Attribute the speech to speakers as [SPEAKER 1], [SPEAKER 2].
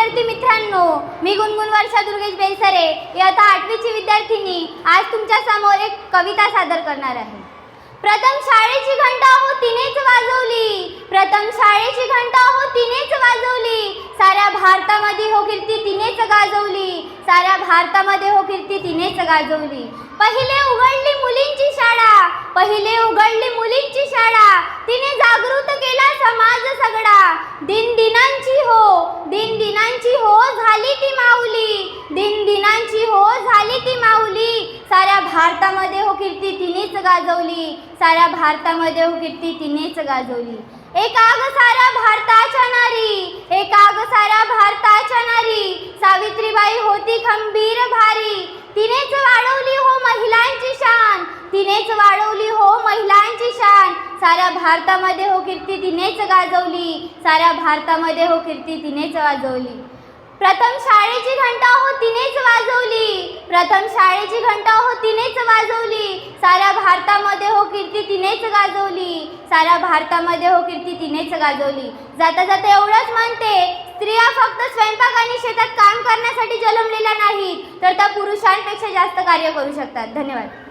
[SPEAKER 1] विद्यार्थी मित्रांनो, मी गुणगुण वर्षा दुर्गेश बेलसरे, इयत्ता 8वीची विद्यार्थिनी आज तुमच्या समोर एक कविता सादर करणार आहे. प्रथम शाळेची घंटा हो तिनेच वाजवली, प्रथम शाळेची घंटा हो तिनेच वाजवली, साऱ्या भारतामध्ये हो कीर्ती तिनेच गाजवली, साऱ्या भारतामध्ये हो कीर्ती तिनेच गाजवली. पहिले उघडली मुलींची शाळा, पहिले उघडली मुलींची शाळा, तिने जागृत केला समाज सगळा. दिनदिनांची हो झाली ती माऊली, दिनदिनांची हो झाली ती माऊली, साऱ्या भारतामध्ये हो कीर्ती तिनेच गाजवली, साऱ्या भारतामध्ये हो कीर्ती तिनेच गाजवली. एकाग साऱ्या भारताच्या नारी, एकाग साऱ्या भारताच्या नारी, सावित्रीबाई होती खंबीर भारी, तिनेच वाढवली हो महिलांची शान, तिनेच वाढवली हो महिलांची शान, साऱ्या भारतामध्ये हो कीर्ती तिनेच गाजवली, साऱ्या भारतामध्ये हो कीर्ती तिनेच वाजवली. प्रथम शाळेची घंटा हो तिनेच वाजवली, प्रथम शाळेची घंटा हो तिनेच वाजवली, साऱ्या भारतामध्ये हो कीर्ती तिनेच गाजवली, साऱ्या भारतामध्ये हो कीर्ती तिनेच गाजवली. जाता जाता एवढंच म्हणते, स्त्रिया फक्त स्वयंपाक आणि शेतात काम करण्यासाठी जन्मलेल्या नाहीत, तर त्या पुरुषांपेक्षा जास्त कार्य करू शकतात. धन्यवाद.